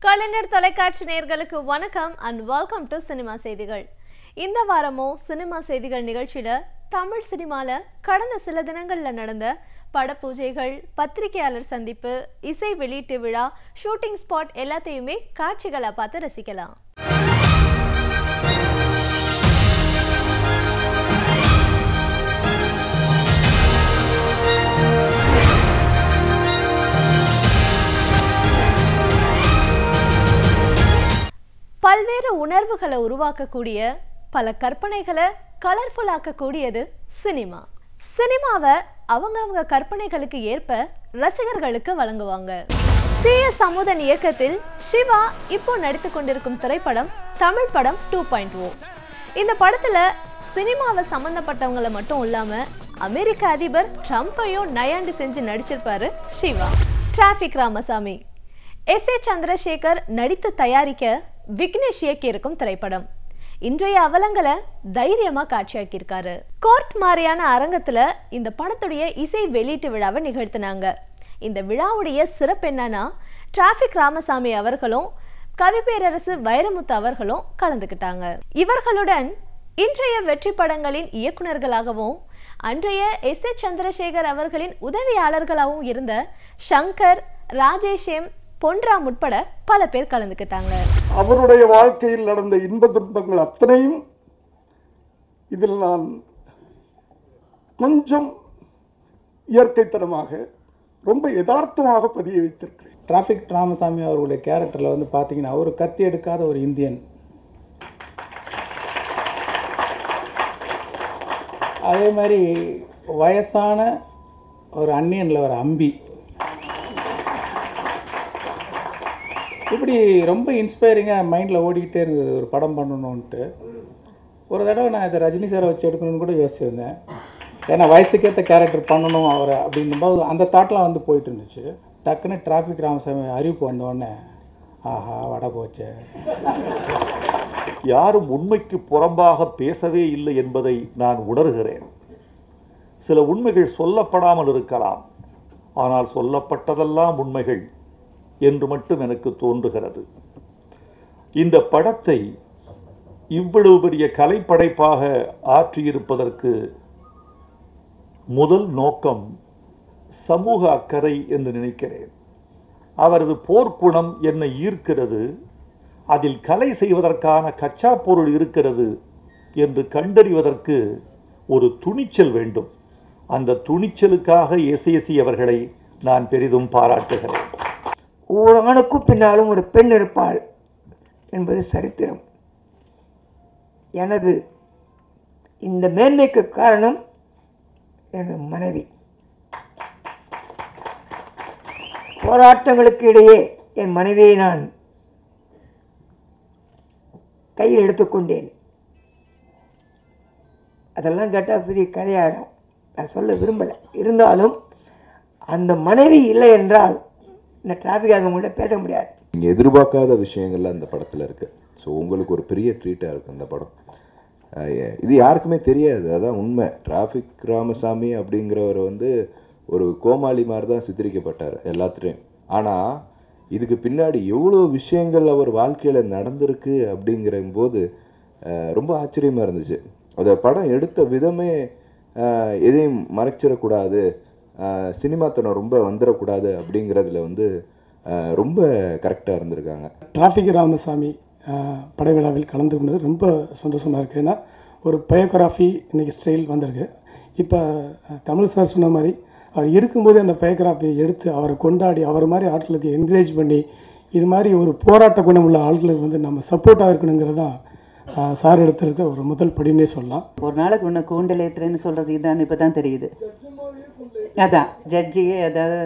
கலைஞர் தொலைக்காட்சி நேயர்களுக்கு வணக்கம் அண்ட் வெல்கம் டு சினிமா செய்திகள். இந்த வாரமோ சினிமா செய்திகள் நிகழ்ச்சியில தமிழ் சினிமால கடந்த சில தினங்கள்ல நடந்த படப்பூஜைகள், பத்திரிகையாளர் சந்திப்பு, இசை வெளியீட்டு விழா, ஷூட்டிங் ஸ்பாட் எல்லாத்தையுமே காட்சிகளை பார்த்து ரசிக்கலாம். பல்வேறு உணர்வுகளை உருவாக்கக்கூடிய, பல கற்பனைகளை கலர்ஃபுல் ஆக்கக்கூடியது சினிமா. சினிமாவை அவங்க கற்பனைகளுக்கு ஏற்ப ரசிகர்களுக்கு வழங்குவாங்க. CS அமுதன் இயக்கத்தில் சிவா இப்போ நடித்து கொண்டிருக்கும் திரைப்படம் தமிழ் படம் 2.0. இந்த படத்துல சினிமாவை சம்பந்தப்பட்டவங்களை மட்டும் இல்லாம அமெரிக்க அதிபர் ட்ரம்பையும் நயாண்டி செஞ்சு நடிச்சிருப்பாரு சிவா. Traffic Ramasamy S.A. சந்திரசேகர் நடித்து தயாரிக்க விக்னேஷ் இயக்கியிருக்கும் திரைப்படம் இன்றைய அவலங்களை தைரியமா காட்சியாக்கியிருக்காரு. கோர்ட் மாதிரியான அரங்கத்துல இந்த படத்துடைய இசை வெளியீட்டு விழாவை நிகழ்த்தினாங்க. இந்த விழாவுடைய சிறப்பு என்னன்னா, டிராபிக் ராமசாமி அவர்களும் கவிப்பேரரசு வைரமுத்து அவர்களும் கலந்துக்கிட்டாங்க. இவர்களுடன் இன்றைய வெற்றி படங்களின் இயக்குநர்களாகவும் அன்றைய S.A. சந்திரசேகர் அவர்களின் உதவியாளர்களாகவும் இருந்த சங்கர், ராஜேஷம், பொன்ராம் உட்பட பல பேர் கலந்துக்கிட்டாங்க. அவருடைய வாழ்க்கையில் நடந்த இன்ப துன்பங்கள் அத்தனையும் இதில் நான் கொஞ்சம் இயற்கைத்தனமாக ரொம்ப யதார்த்தமாக பதிய வைத்திருக்கிறேன். டிராபிக் ராமசாமி அவருடைய கேரக்டரில் வந்து பார்த்தீங்கன்னா ஒரு கத்தி எடுக்காத ஒரு இந்தியன், அதே மாதிரி வயசான ஒரு அந்நியனில் ஒரு அம்பி, இப்படி ரொம்ப இன்ஸ்பைரிங்காக மைண்டில் ஓடிக்கிட்டே இருந்தது ஒரு படம் பண்ணணுன்ட்டு. ஒரு தடவை நான் இதை ரஜினி சாரை வச்சு எடுக்கணும்னு கூட யோசிச்சிருந்தேன். ஏன்னா வயசுக்கேற்ற கேரக்டர் பண்ணணும் அவரை அப்படின்னும்போது அந்த தாட்லாம் வந்து போயிட்டு இருந்துச்சு. டக்குன்னு டிராபிக் ராமசாமி அறிவிப்பு வந்தோடனே ஆஹா வட போச்சு. யாரும் உண்மைக்கு புறம்பாக பேசவே இல்லை என்பதை நான் உணர்கிறேன். சில உண்மைகள் சொல்லப்படாமல் இருக்கலாம், ஆனால் சொல்லப்பட்டதெல்லாம் உண்மைகள் என்று மட்டும் எனக்கு தோன்றுகிறது. இந்த படத்தை இவ்வளவு பெரிய கலைப்படைப்பாக ஆற்றியிருப்பதற்கு முதல் நோக்கம் சமூக அக்கறை என்று நினைக்கிறேன். அவரது போர்க்குணம் என்னை ஈர்க்கிறது. அதில் கலை செய்வதற்கான கச்சா பொருள் இருக்கிறது என்று கண்டறிவதற்கு ஒரு துணிச்சல் வேண்டும். அந்த துணிச்சலுக்காக S.A.C. அவர்களை நான் பெரிதும் பாராட்டுகிறேன். ஒவ்வொரு ஆணுக்கும் பின்னாலும் ஒரு பெண் இருப்பாள் என்பது சரித்திரம். எனது இந்த மேன்மைக்கு காரணம் எனது மனைவி. போராட்டங்களுக்கு இடையே என் மனைவியை நான் கையில் எடுத்துக்கொண்டேன். அதெல்லாம் கேட்டால் பெரிய கதையாடும், நான் சொல்ல விரும்பலை. இருந்தாலும் அந்த மனைவி இல்லை என்றால் இந்த டிராஃபிக்காக உங்கள்கிட்ட பேச முடியாது. நீங்கள் எதிர்பார்க்காத விஷயங்கள்லாம் இந்த படத்தில் இருக்குது. ஸோ உங்களுக்கு ஒரு பெரிய ட்ரீட்டாக இருக்குது இந்த படம். இது யாருக்குமே தெரியாது, அதான் உண்மை. டிராபிக் ராமசாமி அப்படிங்கிறவர் வந்து ஒரு கோமாளி மாதிரி தான் சித்தரிக்கப்பட்டார் எல்லாத்துலேயும். ஆனால் இதுக்கு பின்னாடி எவ்வளோ விஷயங்கள் அவர் வாழ்க்கையில் நடந்திருக்கு அப்படிங்கிற போது ரொம்ப ஆச்சரியமாக இருந்துச்சு. அந்த படம் எடுத்த விதமே எதையும் மறைச்சிடக்கூடாது, சினிமாத்தனம் ரொம்ப வந்துடக்கூடாது அப்படிங்கிறதுல வந்து ரொம்ப கரெக்டாக இருந்திருக்காங்க. டிராபிக் ராமசாமி படவிழாவில் கலந்து கொண்டது ரொம்ப சந்தோஷமாக இருக்குது. ஏன்னா ஒரு பயோகிராஃபி இன்றைக்கி ஸ்டைல் வந்திருக்கு. இப்போ தமிழ் சார் சொன்ன மாதிரி அவர் இருக்கும்போதே அந்த பயோகிராஃபியை எடுத்து அவரை கொண்டாடி அவர் மாதிரி ஆட்களுக்கு என்கரேஜ் பண்ணி இது மாதிரி ஒரு போராட்ட குணம் உள்ள ஆட்களுக்கு வந்து நம்ம சப்போர்ட்டாக இருக்கணுங்கிறது தான் சார் எடுத்திருக்க ஒரு முதல் படினே சொல்லலாம். ஒரு நாளைக்கு ஒன்று கூண்டல் ஏற்றுறேன்னு சொல்கிறது இதான் இப்போ தான் தெரியுது. அதான் ஜட்ஜியே, அதாவது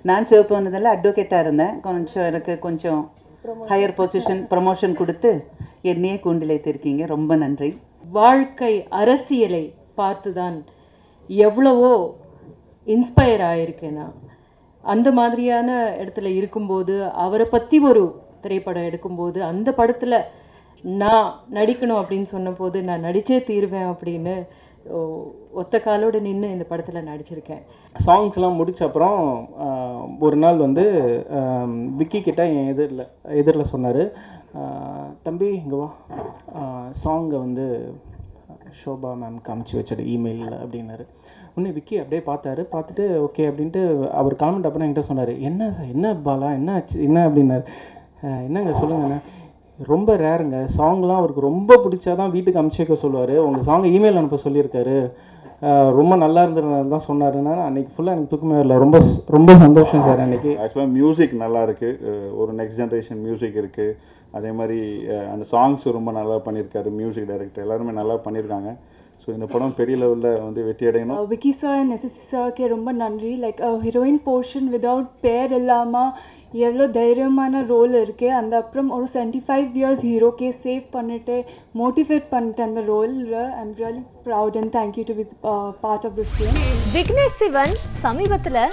நான் சிவப்பு வந்ததில் அட்வொகேட்டாக இருந்தேன். எனக்கு கொஞ்சம் ஹையர் பொசிஷன் ப்ரமோஷன் கொடுத்து என்னையே கூண்டில் ஏற்றிருக்கீங்க, ரொம்ப நன்றி. வாழ்க்கை அரசியலை பார்த்துதான் எவ்வளவோ இன்ஸ்பயர் ஆகியிருக்கேன்னா, அந்த மாதிரியான இடத்துல இருக்கும்போது அவரை பற்றி ஒரு திரைப்படம் எடுக்கும்போது அந்த படத்தில் நான் நடிக்கணும் அப்படின்னு சொன்னபோது நான் நடித்தே தீருவேன் அப்படின்னு ஒத்த காலோடு நின்று இந்த படத்தில் நடிச்சிருக்கேன். சாங்ஸ்லாம் முடிச்ச அப்புறம் ஒரு நாள் வந்து விக்கி கிட்ட என் எதிரில் சொன்னார், தம்பி இங்கே வா, சாங்கை வந்து ஷோபா மேம் காமிச்சு வச்சது இமெயிலில் அப்படின்னாரு. உடனே விக்கி அப்படியே பார்த்துட்டு ஓகே அப்படின்ட்டு அவர் காமெண்ட் அப்புறம் என்கிட்ட சொன்னார், என்ன பாலா என்ன அப்படின்னாரு. என்னங்க சொல்லுங்கண்ணே, ரொம்ப ரேருங்க, சாங்லாம் அவருக்கு ரொம்ப பிடிச்சாதான் வீட்டுக்கு அனுப்பிச்சு வைக்க சொல்லுவார், உங்கள் சாங்கை இமெயில் அனுப்ப சொல்லியிருக்காரு, ரொம்ப நல்லா இருந்ததுனால தான் சொன்னாருன்னா அன்றைக்கி ஃபுல்லாக எனக்கு தூக்கமே வரல. ரொம்ப ரொம்ப சந்தோஷம் சார். அன்றைக்கி ஆக்சுவலாக மியூசிக் நல்லா இருக்குது, ஒரு நெக்ஸ்ட் ஜென்ரேஷன் மியூசிக் இருக்குது. அதே மாதிரி அந்த சாங்ஸ் ரொம்ப நல்லா பண்ணியிருக்காரு மியூசிக் டைரக்டர், எல்லாருமே நல்லா பண்ணியிருக்காங்க. ஸோ இந்த படம் பெரிய லெவலில் வந்து வெற்றி அடையணும். விக்கி சார் அண்ட் எஸ்எஸ்சி சார்க்கே ரொம்ப நன்றி. லைக் ஹீரோயின் போர்ஷன் விதவுட் பேர் இல்லாமல் எவ்வளோ தைரியமான ரோல் இருக்குது. அந்த அப்புறம் ஒரு 75 இயர்ஸ் ஹீரோக்கே சேவ் பண்ணிட்டு மோட்டிவேட் பண்ணிட்டு அந்த ரோலில் I am really proud and thank you to with part of this film. Vignesh Shivan சமீபத்தில்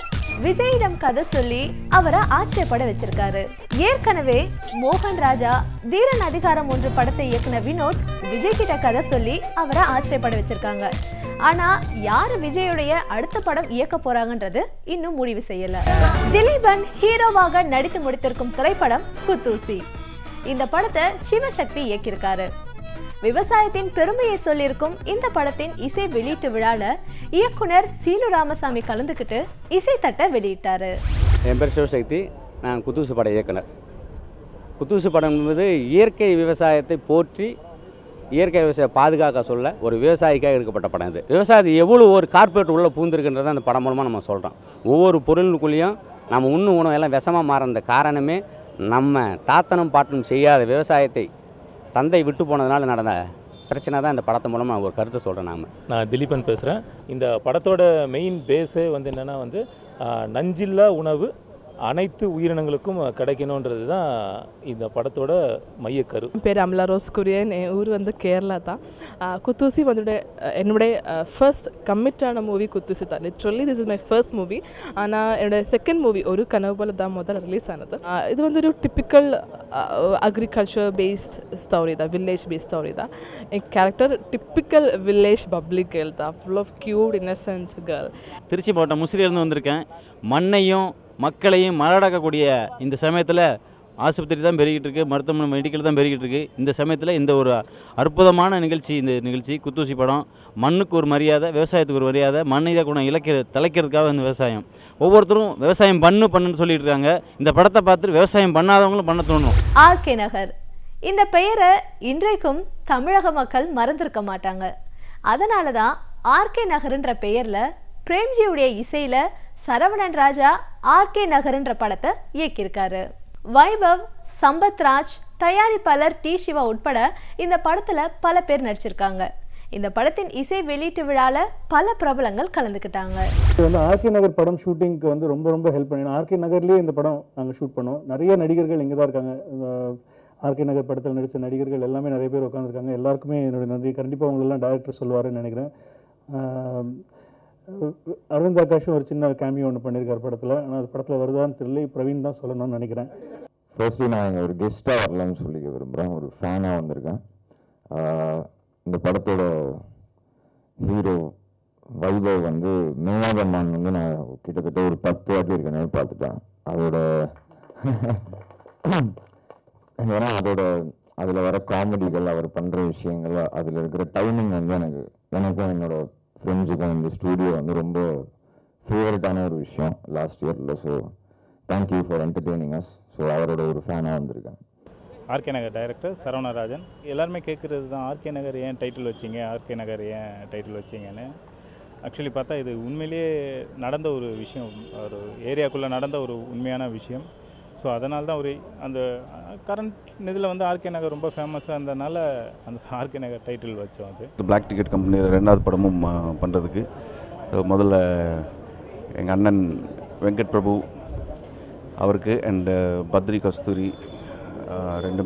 விஜயிடம் கதை சொல்லி அவரை ஆச்சரியப்பட வச்சிருக்காரு. ஏற்கனவே மோகன் ராஜா தீரன் அதிகாரம் 1 படத்தை இயக்குன வினோத் விஜய் கிட்ட கதை சொல்லி அவரை ஆச்சரியப்பட வச்சிருக்காங்க. ஆனா யாரு விஜயுடைய அடுத்த படம் இயக்க போறாங்கன்றது இன்னும் முடிவு செய்யல. திலீபன் ஹீரோவாக நடித்து முடித்திருக்கும் திரைப்படம் குத்தூசி. இந்த படத்தை சிவசக்தி இயக்கியிருக்காரு. விவசாயத்தின் பெருமையை சொல்லியிருக்கும் இந்த படத்தின் இசை வெளியீட்டு விழால இயக்குனர் சீனு ராமசாமி கலந்துக்கிட்டு இசைத்தட்டை வெளியிட்டாரு. என் பேர் சிவசக்தி, நான் குத்தூசி பட இயக்குனர். குத்தூசி படம் என்பது இயற்கை விவசாயத்தை போற்றி இயற்கை விவசாயம் பாதுகாக்க சொல்ல ஒரு விவசாயிக்காக எடுக்கப்பட்ட படம். இது விவசாயத்தை எவ்வளோ ஒரு கார்பரேட் உள்ளே பூந்துருக்குன்றதை அந்த படம் மூலமாக நம்ம சொல்கிறோம். ஒவ்வொரு பொருளுக்குள்ளேயும் நம்ம உணவு எல்லாம் விஷமாக மாறின காரணமே நம்ம தாத்தனும் பாட்டனும் செய்யாத விவசாயத்தை தந்தை விட்டு போனதுனால நடந்த பிரச்சனை தான் இந்த படத்து மூலமாக ஒரு கருத்தை சொல்கிறேன். நான் திலீபன் பேசுகிறேன். இந்த படத்தோட மெயின் பேஸே வந்து என்னென்னா வந்து நஞ்சில்லா உணவு அனைத்து உயிரினங்களுக்கும் கிடைக்கணுன்றது தான் இந்த படத்தோட மையக்கரு. பேர் அமலா ரோஸ் குரியன், என் ஊர் வந்து கேரளா தான். குத்தூசி வந்து என்னுடைய ஃபர்ஸ்ட் கமிட்டான மூவி குத்தூசி தான். Literally this is my first movie. ஆனால் என்னோடய செகண்ட் மூவி ஒரு கனவு போல தான் முதல்ல ரிலீஸ் ஆனது. இது வந்து ஒரு டிப்பிக்கல் அக்ரிகல்ச்சர் பேஸ்ட் ஸ்டோரி தான், வில்லேஜ் பேஸ்ட் ஸ்டோரி தான். என் character typical village public girl தான், full of cute innocent girl. Trichy மாவட்டம் முசிறியிலிருந்து வந்திருக்கேன். மண்ணையும் மக்களையும் மலடக்கக்கூடிய இந்த சமயத்தில் ஆஸ்பத்திரி தான் பெருகிட்டு இருக்குது, மருத்துவமனை மெடிக்கல் தான் பெருகிட்டு இருக்குது. இந்த சமயத்தில் இந்த ஒரு அற்புதமான நிகழ்ச்சி, இந்த நிகழ்ச்சி குத்தூசி படம். மண்ணுக்கு ஒரு மரியாதை, விவசாயத்துக்கு ஒரு மரியாதை, மண்ணை தான் கூட தலைக்கிறதுக்காக இந்த விவசாயம். ஒவ்வொருத்தரும் விவசாயம் பண்ணுன்னு சொல்லிட்டு இருக்காங்க. இந்த படத்தை பார்த்துட்டு விவசாயம் பண்ணாதவங்களும் பண்ண தோணும். ஆர்கே நகர் இந்த பெயரை இன்றைக்கும் தமிழக மக்கள் மறந்திருக்க மாட்டாங்க. அதனால தான் ஆர்கே நகர்ன்ற பெயரில் பிரேம்ஜியுடைய இசையில் சரவணன் ராஜா ஆர்கே நகர்ன்ற படத்தை இயக்கியிருக்காரு. வைபவ், சம்பத்ராஜ், தயாரிப்பாளர் டி சிவா உட்பட இந்த படத்துல பல பேர் நடிச்சிருக்காங்க. இந்த படத்தின் இசை வெளியீட்டு விழால பல பிரபலங்கள் கலந்துக்கிட்டாங்க. இது வந்து ஆர்கே நகர் படம் ஷூட்டிங்க்கு வந்து ரொம்ப ரொம்ப ஹெல்ப் பண்ணினோம். ஆர்கே நகர்லேயே இந்த படம் நாங்கள் ஷூட் பண்ணோம். நிறைய நடிகர்கள் இங்கே தான் இருக்காங்க. ஆர்கே நகர் படத்தில் நடித்த நடிகர்கள் எல்லாமே நிறைய பேர் உட்காந்துருக்காங்க. எல்லாருக்குமே என்னுடைய நன்றி. கண்டிப்பாக அவங்களெல்லாம் டைரக்டர் சொல்லுவாருன்னு நினைக்கிறேன். அரவிந்த் ஆகாஷும் ஒரு சின்ன கேமியோ ஒன்று பண்ணியிருக்கார் படத்தில். ஆனால் அது படத்தில் வருதான்னு தெரியல. பிரவீன் தான் சொல்லணும்னு நினைக்கிறேன். ஃபர்ஸ்ட்லி நான் இங்கே ஒரு கெஸ்ட்டாக வரலாம்னு சொல்லிக்க விரும்புகிறேன். ஒரு ஃபேனாக வந்திருக்கேன். இந்த படத்தோட ஹீரோ வைபவ் வந்து மேனாகம்மான் வந்து நான் கிட்டத்தட்ட ஒரு 10 வாட்டி இருக்கேன் பார்த்துட்டேன். அதோட ஏன்னா அதில் வர காமெடிகள், அவர் பண்ணுற விஷயங்கள், அதில் இருக்கிற டைமிங் வந்து எனக்கும் என்னோட ஃப்ரெண்ட்ஸுக்கும் இந்த ஸ்டூடியோ வந்து ரொம்ப ஃபேவரட்டான ஒரு விஷயம் லாஸ்ட் இயரில். So thank you for entertaining as. So அவரோட ஒரு ஃபேனாக வந்திருக்கேன். ஆர்கே நகர் டைரக்டர் சரவணராஜன். எல்லாருமே கேட்குறது தான் ஆர்கே நகர் ஏன் டைட்டில் வச்சிங்க, ஆர்கே நகர் ஏன் டைட்டில் வச்சிங்கன்னு. ஆக்சுவலி பார்த்தா இது உண்மையிலேயே நடந்த ஒரு விஷயம், ஒரு ஏரியாக்குள்ளே நடந்த ஒரு உண்மையான விஷயம். ஸோ அதனால தான் ஒரு அந்த கரண்ட் இதில் வந்து ஆர்கே நகர் ரொம்ப ஃபேமஸாக இருந்ததுனால அந்த ஆர்கே நகர் டைட்டில் வச்சோம். அது பிளாக் டிக்கெட் கம்பெனி 2வது படமும் பண்ணுறதுக்கு முதல்ல எங்கள் அண்ணன் வெங்கட் பிரபு அவருக்கு அண்டு பத்ரி கஸ்தூரி ரெண்டு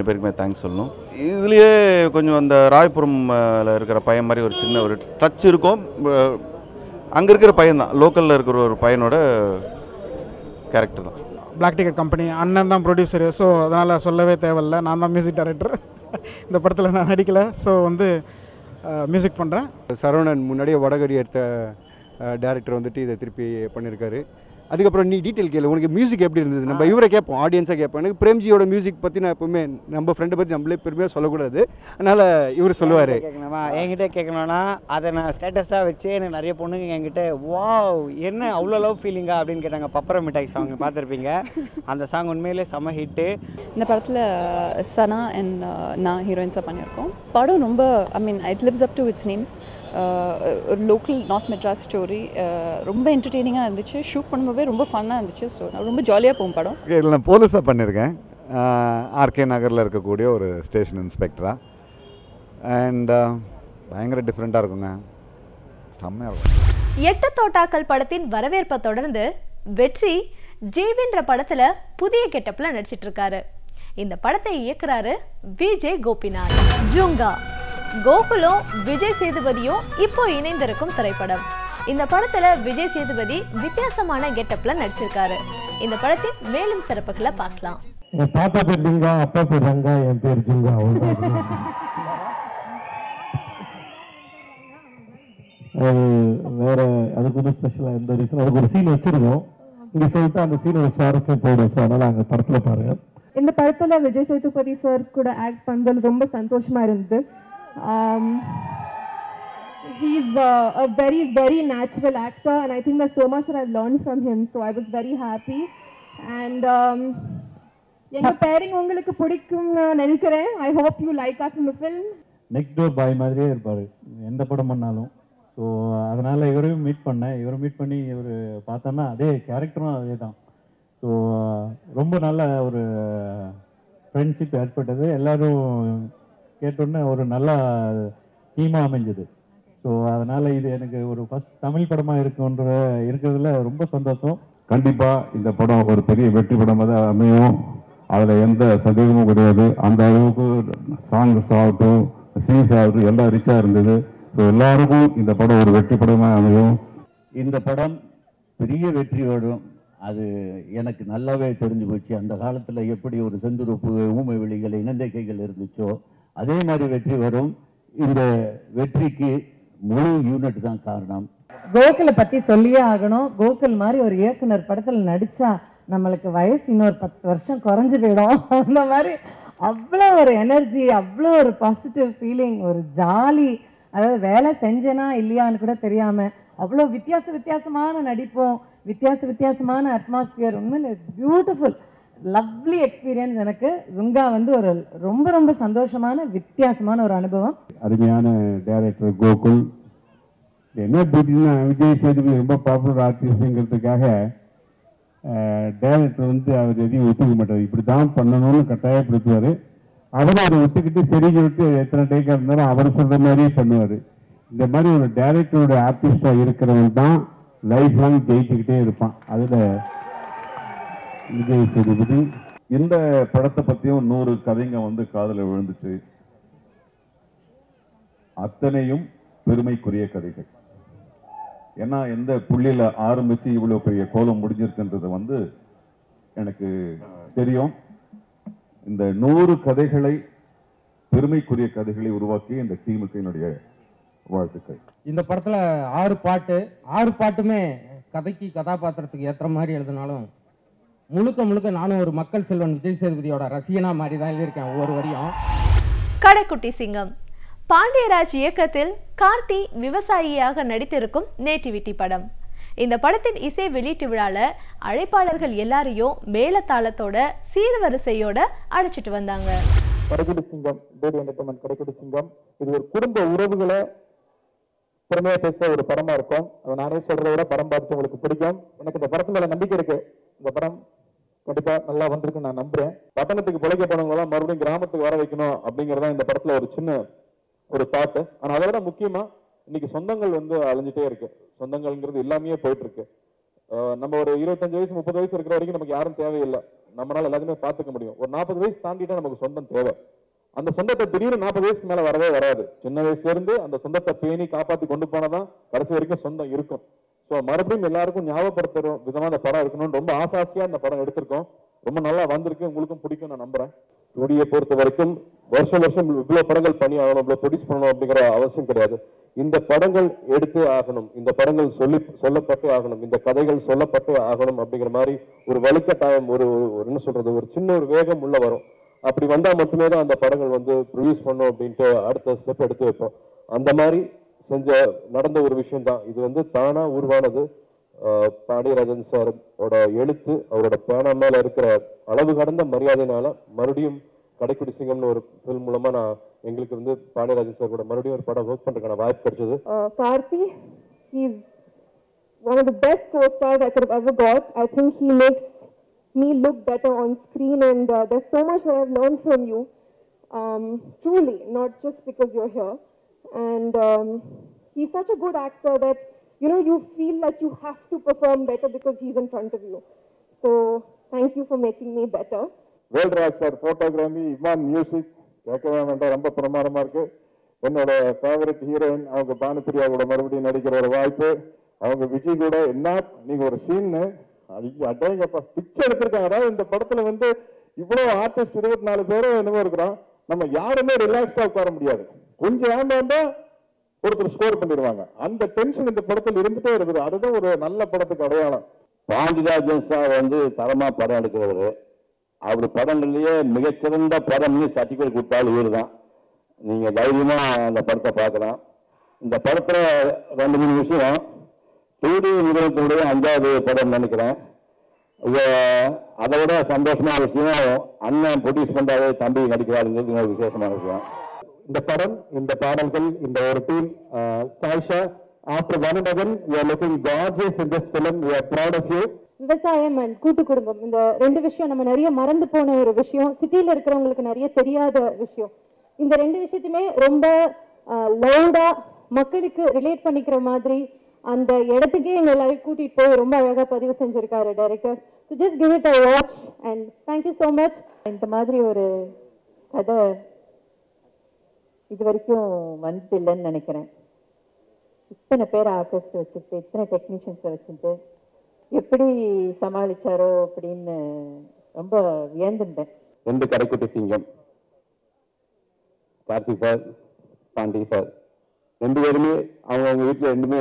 பேருக்குமே தேங்க்ஸ் சொல்லணும். இதுலேயே கொஞ்சம் அந்த ராயபுரமில் இருக்கிற பையன் மாதிரி ஒரு சின்ன ஒரு டச் இருக்கும். அங்கே இருக்கிற பையன் தான், லோக்கலில் இருக்கிற ஒரு பையனோட கேரக்டர் தான். பிளாக் டிக்கெட் கம்பெனி அண்ணன் தான் ப்ரொடியூசரு. ஸோ அதனால் சொல்லவே தேவையில்லை, நான் தான் மியூசிக் டைரக்டர். இந்த படத்தில் நான் நடிக்கலை. ஸோ வந்து மியூசிக் பண்ணுறேன். சரவணன் முன்னாடியே வடகடி எடுத்த டேரக்டர் வந்துட்டு இதை திருப்பி பண்ணியிருக்காரு. அதுக்கப்புறம் நீ டீட்டெயில் கேளு, உனக்கு மியூசிக் எப்படி இருந்தது? நம்ம இவரை கேட்போம், ஆடியன்ஸாக கேட்போம். எனக்கு பிரேம்ஜியோட மியூசிக் பற்றி நான் எப்போவுமே நம்ம ஃப்ரெண்டை பற்றி நம்மளே பெருமையாக சொல்லக்கூடாது, அதனால் இவர் சொல்லுவார். கேட்கணுமா? என்கிட்ட கேட்கணும்னா அதை நான் ஸ்டேட்டஸாக வச்சு எனக்கு நிறைய பொண்ணுங்க என்கிட்ட வாவ் என்ன அவ்வளோ லவ் ஃபீலிங்கா அப்படின்னு கேட்டாங்க. பப்பர மிட்டாய் சாங் பார்த்துருப்பீங்க, அந்த சாங் உண்மையிலே செம்ம ஹிட்டு. இந்த படத்தில் சனா அண்ட் நான் ஹீரோயின்ஸாக பண்ணியிருக்கோம். படம் ரொம்ப it lives up to it's name. ஒரு லோக்கல் நார்த் மெட்ராஸ் ஸ்டோரி, ரொம்ப என்டர்டெய்னிங்காக இருந்துச்சு. ஷூட் பண்ணும்போதே ரொம்ப ஃபன்னாக இருந்துச்சு. ஸோ நான் ரொம்ப ஜாலியாக போகும் படம். இதில் நான் போலீஸாக பண்ணியிருக்கேன், ஆர்கே நகரில் இருக்கக்கூடிய ஒரு ஸ்டேஷன் இன்ஸ்பெக்டராக. அண்ட் பயங்கர டிஃப்ரெண்ட்டாக இருக்குங்க, செம்மையாக இருக்கும். எட்டு தோட்டாக்கள் படத்தின் வரவேற்பை தொடர்ந்து வெற்றி ஜீவின்ற படத்தில் புதிய கெட்டப்பில் நடிச்சிட்டு இருக்காரு. இந்த படத்தை இயக்குறாரு விஜய் கோபிநாத். ஜூங்கா கோகுலும் விஜய் சேதுபதியும் இப்போ இணைந்திருக்கும் திரைப்படம். இந்த படத்துல விஜய் சேதுபதி வித்தியாசமான கெட்டப்ல நடிச்சிருக்காரு. இந்த படத்தின் மேலும் சிறப்புகளை பார்க்கலாம். என் தாத்தா பேர் லிங்கா, அப்பா பேர் ரங்கா, என் பேர் ஜுங்கா. அது வேற, அதுக்கு ஒரு ஸ்பெஷலாக எந்த ரீசன், அதுக்கு ஒரு சீன் வச்சிருக்கோம். இங்கே சொல்லிட்டு அந்த சீனோட சுவாரஸ்யம் போயிடும். ஸோ அதனால் அங்கே படத்தில் பாருங்க. இந்த படத்தில் விஜய் சேதுபதி சார் கூட ஆக்ட் பண்ணுறது ரொம்ப சந்தோஷமா இருந்தது. He's a very, very natural actor, and I think there's so much that I've learned from him, so I was very happy. And எங்க pairing உங்களுக்கு பிடிக்கும்னு நினைக்கிறேன். I hope you like us in the film. Next door boy மாதிரியே இருப்பார் எந்த படம் பண்ணாலும். So அதனால் இவரையும் மீட் பண்ணேன். இவரை மீட் பண்ணி இவர் பார்த்தோன்னா அதே கேரக்டரும் அதே தான். ஸோ ரொம்ப நல்ல ஒரு ஃப்ரெண்ட்ஷிப் ஏற்பட்டது. எல்லோரும் கேட்டோன்னே ஒரு நல்ல டீமாக அமைஞ்சது. ஸோ அதனால் இது எனக்கு ஒரு ஃபஸ்ட் தமிழ் படமாக இருக்கிறதுல ரொம்ப சந்தோஷம். கண்டிப்பாக இந்த படம் ஒரு பெரிய வெற்றி படமாக தான் அமையும், அதில் எந்த சந்தேகமும் கிடையாது. அந்த அளவுக்கு சாங்ஸ் ஆகட்டும், சீன்ஸ் ஆகட்டும் எல்லாம் ரிச்சாக இருந்தது. ஸோ எல்லாருக்கும் இந்த படம் ஒரு வெற்றி படமாக அமையும். இந்த படம் பெரிய வெற்றி வரும், அது எனக்கு நல்லாவே தெரிஞ்சு போச்சு. அந்த காலத்தில் எப்படி ஒரு செந்துருப்பு, ஊமை வெளிகள், இனந்தைக்கைகள் இருந்துச்சோ அதே மாதிரி வெற்றி வரும். இந்த வெற்றிக்கு முழு யூனிட் தான் காரணம். கோகுலை பற்றி சொல்லியே ஆகணும். கோகுல் மாதிரி ஒரு இயக்குனர் படத்தில் நடித்தா நம்மளுக்கு வயசு இன்னொரு 10 வருஷம் குறைஞ்சி போயிடும். அந்த மாதிரி அவ்வளோ ஒரு எனர்ஜி, அவ்வளோ ஒரு பாசிட்டிவ் ஃபீலிங், ஒரு ஜாலி. அதாவது வேலை செஞ்சேனா இல்லையான்னு கூட தெரியாமல் அவ்வளோ வித்தியாசமான நடிப்போம், வித்தியாசமான அட்மாஸ்பியர். உண்மையில் பியூட்டிஃபுல் லவ்லி எக்ஸ்பீரியன்ஸ். எனக்கு ஜுங்கா வந்து ஒரு ரொம்ப சந்தோஷமான வித்தியாசமான ஒரு அனுபவம். அருமையான டைரக்டர் கோகுல். என்ன பியூட்டின்னா, விஜய் சேதுபதி ரொம்ப பாப்புலர் ஆர்டிஸ்ட்ங்கிறதுக்காக டைரக்டர் வந்து அவர் எதையும் ஒத்துக்க மாட்டார். இப்படி தான் பண்ணணும்னு கட்டாயப்படுத்துவார். அவரும் அதை ஒத்துக்கிட்டு சரின்னு விட்டு எத்தனை டேக்காக இருந்தாலும் அவர் சொல்கிற மாதிரியே பண்ணுவார். இந்த மாதிரி ஒரு டைரக்டரோட ஆர்டிஸ்டாக இருக்கிறவன் தான் லைஃப் லாங் ஜெயிச்சுக்கிட்டே இருப்பான். அதில் விஜய் சேதுபதி. இந்த படத்தை பற்றியும் 100 கதைங்க வந்து காதில் விழுந்துச்சு. அத்தனையும் பெருமைக்குரிய கதைகள். ஏன்னா எந்த புள்ளியில் ஆரம்பித்து இவ்வளோ பெரிய கோலம் முடிஞ்சிருக்குன்றது வந்து எனக்கு தெரியும். இந்த 100 கதைகளை, பெருமைக்குரிய கதைகளை உருவாக்கி இந்த டீமுக்கு என்னுடைய வாழ்த்துக்கள். இந்த படத்தில் 6 பாட்டுமே கதைக்கு கதாபாத்திரத்துக்கு ஏற்ற மாதிரி எழுதினாலும் முழுக்க நானும் ஒரு மக்கள் செல்வன் விஜய் சேதுபதியோட ரசிகனா மாதிரி தான் எழுதியிருக்கேன் ஒவ்வொரு வரியும். கடைக்குட்டி சிங்கம் பாண்டியராஜ் இயக்கத்தில் கார்த்தி விவசாயியாக நடித்திருக்கும் நேட்டிவிட்டி படம். இந்த படத்தின் இசை வெளியீட்டு விழால அழைப்பாளர்கள் எல்லாரையும் மேலத்தாளத்தோட சீர்வரிசையோட அழைச்சிட்டு வந்தாங்க. கடைக்குட்டி சிங்கம், டேடி என்டர்டைன்மெண்ட் கடைக்குட்டி சிங்கம், இது ஒரு குடும்ப உறவுகளை பெருமையாக பேச ஒரு படமா இருக்கும். அதை நானே சொல்றதை விட படம் பார்த்து உங்களுக்கு பிடிக்கும். எனக்கு இந்த படத்து மேல நம்பிக்கை இருக்கு. இந்த படம் கண்டிப்பா நல்லா வந்திருக்குன்னு நான் நம்புறேன். பட்டணத்துக்கு பிழைக்க போனவங்களாம் மறுபடியும் கிராமத்துக்கு வர வைக்கணும் அப்படிங்கறத இந்த படத்துல ஒரு சின்ன ஒரு தாட்டு. ஆனா அதை விட முக்கியமா இன்னைக்கு சொந்தங்கள் வந்து அழிஞ்சிட்டே இருக்கு. சொந்தங்கள்ங்கிறது எல்லாமே போயிட்டு இருக்கு. நம்ம ஒரு 25 வயசு 30 வயசு இருக்கிற வரைக்கும் நமக்கு யாரும் தேவையில்லை. நம்மளால எல்லாத்தையுமே பார்த்துக்க முடியும். ஒரு 40 வயசு தாண்டிட்டா நமக்கு சொந்தம் தேவை. அந்த சொந்தத்தை திடீர்னு 40 வயசுக்கு மேல வரவே வராது. சின்ன வயசுல இருந்து அந்த சொந்தத்தை பேணி காப்பாற்றி கொண்டு போனதான் கடைசி வரைக்கும் சொந்தம் இருக்கும். ஸோ மறுபடியும் எல்லாருக்கும் ஞாபகப்படுத்துற விதமா அந்த படம் இருக்கணும்னு ரொம்ப ஆசாசியா அந்த படம் எடுத்திருக்கோம். ரொம்ப நல்லா வந்திருக்கு, உங்களுக்கும் பிடிக்கும் நான் நம்புறேன். ஜோடியை பொறுத்த வரைக்கும் வருஷம் வருஷம் இவ்வளோ படங்கள் பண்ணி ஆகணும், இவ்வளோ ப்ரொடியூஸ் பண்ணணும் அப்படிங்கிற அவசியம் கிடையாது. இந்த படங்கள் எடுத்தே ஆகணும், இந்த படங்கள் சொல்லப்பட்டே ஆகணும், இந்த கதைகள் சொல்லப்பட்டே ஆகணும் அப்படிங்கிற மாதிரி ஒரு வலுக்கட்டாயம், ஒரு என்ன சொல்றது, ஒரு சின்ன ஒரு வேகம் உள்ள வரும். அப்படி வந்தால் மட்டுமே தான் அந்த படங்கள் வந்து ப்ரொடியூஸ் பண்ணணும் அப்படின்ட்டு அடுத்த ஸ்டெப் எடுத்து வைப்போம். அந்த மாதிரி நடந்த ஒரு விஷயம் தான் இது. வந்து தானா உருவானது. பாண்டியராஜன் சாரோட எழுத்து, அவரோட பேனா மேல இருக்கிற அளவு கடந்த மரியாதைனால மறுபடியும் கடைக்குடி சிங்கம்னு ஒரு ஃபில்ம் மூலமா நான் எங்களுக்கு வந்து பாண்டியராஜன் சார் கூட மறுபடியும் ஒரு படம் ஒர்க் பண்றதுக்கான வாய்ப்பு கிடைச்சது. Karthi, he's one of the best co-stars I could have ever got. I think he makes me look better on screen, and there's so much that I've learned from you. Truly, not just because you're here. And he's such a good actor that you feel like you have to perform better because he's in front of you. So thank you for making me better. Velraj sir photography, Imman music கேட்கவே வேண்டாம், ரொம்ப பிரமாதமா இருக்கு. என்னோட favourite heroine அவங்க பானுப்பிரியா கூட மறுபடியும் நடிக்கிற ஒரு வாய்ப்பு. அவங்க விஜய் கூட என்ன நீங்க ஒரு சீன்னு அடேங்கப்பா பிக்சர் எடுத்திருக்காங்க. அதாவது இந்த படத்துல வந்து இவ்வளவு ஆர்டிஸ்ட் 24 பேரும் என்னவோ இருக்கிறோம். நம்ம யாருமே ரிலாக்ஸ்டா உட்கார முடியாது. கொஞ்சம் ஏண்டாண்டா ஒருத்தர் ஸ்கோர் பண்ணிடுவாங்க. அந்த டென்ஷன் இந்த படத்தில் இருந்துட்டே இருக்குது. அதுதான் ஒரு நல்ல படத்துக்கு அடையாளம். பாண்டியராஜன் சார் வந்து தரமா படம் எடுக்கிறவர். அவர் படங்கள்லயே மிகச்சிறந்த படம்னு சர்டிஃபிகேட் கொடுத்தாலும் இவர் தான். நீங்க தைரியமா அந்த படத்தை பார்க்கலாம். இந்த படத்துல 2-3 விஷயம். 2D நிறுவனத்தினுடைய 5வது படம் நினைக்கிறேன். அதை விட சந்தோஷமான விஷயம், அண்ணன் ப்ரொடியூஸ் பண்றாரு, தம்பி நடிக்கிறாருங்கிறது இன்னொரு விசேஷமான விஷயம். இந்த படம், இந்த பாடல்கள், இந்த ஒரு team, Sayyeshaa, after one and again you are looking gorgeous in this film. We are proud of you. விவசாயம் அண்ட் கூட்டு குடும்பம், இந்த 2 விஷயம் நம்ம நிறைய மறந்து போன ஒரு விஷயம். சிட்டியில் இருக்கிறவங்களுக்கு நிறைய தெரியாத விஷயம். இந்த 2 விஷயத்தையுமே ரொம்ப லவுடா மக்களுக்கு ரிலேட் பண்ணிக்கிற மாதிரி அந்த இடத்துக்கே எங்க எல்லாரையும் கூட்டிட்டு போய் ரொம்ப அழகா பதிவு செஞ்சிருக்காரு director. So just give it a watch and thank you so much. இந்த மாதிரி ஒரு கதை இது வரைக்கும் வந்துட்டு இல்லைன்னு நினைக்கிறேன். இத்தனை பேர் ஆர்டிஸ்ட் வச்சுட்டு, இத்தனை டெக்னீஷியன்ஸை வச்சுட்டு எப்படி சமாளிச்சாரோ அப்படின்னு ரொம்ப வியந்துட்டேன். 2 கடைக்குட்டி சிங்கம், கார்த்தி சார், பாண்டி சார் 2 பேருமே அவங்க வீட்டில் 2மே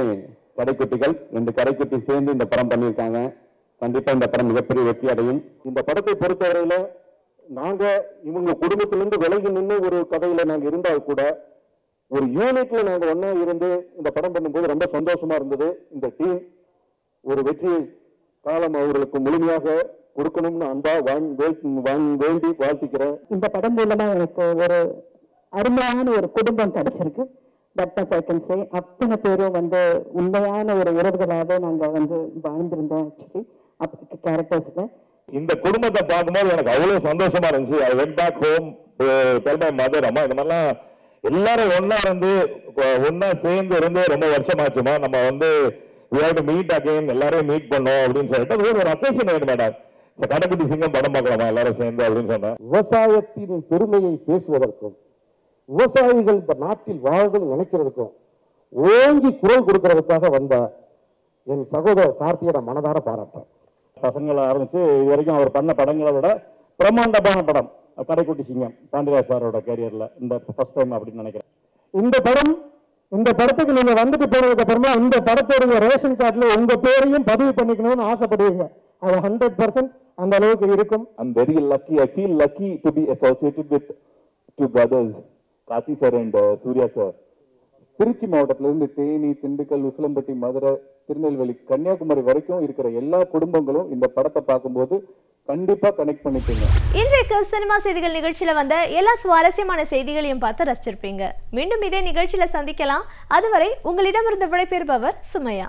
கடைக்குட்டிகள். 2 கடைக்குட்டி சேர்ந்து இந்த படம் பண்ணியிருக்காங்க. கண்டிப்பா இந்த படம் மிகப்பெரிய வெற்றி அடையும். இந்த படத்தை பொறுத்தவரையில நாங்க இவங்க குடும்பத்திலிருந்து விலகி நின்று ஒரு கதையில நாங்க இருந்தால் கூட ஒரு யூனிட்ல நாங்க ஒன்னா இருந்து இந்த படம் பண்ணும்போது ரொம்ப சந்தோஷமா இருந்தது. இந்த டீம் ஒரு வெற்றி காலம் அவர்களுக்கு முழுமையாக கொடுக்கணும்னு அன்பா வேண்டி வாழ்த்திக்கிறேன். இந்த படம் மூலமா எனக்கு ஒரு அருமையான ஒரு குடும்பம் கிடைச்சிருக்கு. That much I can say. அத்தனை பேரும் வந்து உண்மையான ஒரு உறவுகளாக நாங்கள் வந்து வாழ்ந்திருந்தோம். ஆக்சுவலி அப்படி கேரக்டர்ஸ்ல இந்த குடும்பத்தை பார்க்கும்போது எனக்கு அவ்வளவு சந்தோஷமா இருந்துச்சு. I went back home tell my mother, அம்மா இந்த மாதிரிலாம் எல்லாரும் ஒன்னா இருந்து ஒன்னா சேர்ந்து இருந்து ரொம்ப வருஷமாச்சுமா, நம்ம வந்து we have to meet again, எல்லாரையும் மீட் பண்ணோம் அப்படின்னு சொல்லிட்டு ஒரு அக்கேஷன் வேணும் மேடம். கடைக்குட்டி சிங்கம் படம் பார்க்கலாமா எல்லாரும் சேர்ந்து அப்படின்னு சொன்னேன். விவசாயத்தின் பெருமையை பேசுவதற்கும் விவசாயிகள் இந்த நாட்டில் வாழ்கள் நினைக்கிறதுக்கும் ஓங்கி குரல் கொடுக்கறதுக்காக வந்த என் சகோதரர் கார்த்தியை நான் மனதார பாராட்டேன். பசங்களை ஆரம்பிச்சு இது வரைக்கும் அவர் பண்ண படங்களை விட பிரம்மாண்டமான படம் கடைக்குட்டி சிங்கம் பாண்டியராஜ் சாரோட கேரியர்ல இந்த ஃபர்ஸ்ட் டைம் அப்படின்னு நினைக்கிறேன். இந்த படத்துக்கு நீங்க வந்துட்டு போனதுக்கு அப்புறமா இந்த படத்தோட ரேஷன் கார்டுல உங்க பேரையும் பதிவு பண்ணிக்கணும்னு ஆசைப்படுவீங்க. அது 100% அந்த அளவுக்கு இருக்கும். I'm very lucky. I feel lucky to be associated with 2 brothers, Karthi sir and Surya sir. Trichy மாவட்டத்திலிருந்து தேனி, திண்டுக்கல், உசிலம்பட்டி, மதுரை, திருநெல்வேலி, கன்னியாகுமரி வரைக்கும் இருக்கிற எல்லா குடும்பங்களும் இந்த படத்தை பார்க்கும்போது கண்டிப்பா கனெக்ட் பண்ணிப்பீங்க. இன்றைக்கு சினிமா செய்திகள் நிகழ்ச்சியில வந்த எல்லா சுவாரஸ்யமான செய்திகளையும் பார்த்து ரசிச்சிருப்பீங்க. மீண்டும் இதே நிகழ்ச்சியில சந்திக்கலாம். அதுவரை உங்களிடமிருந்து விடைபெறுபவர் சுமையா.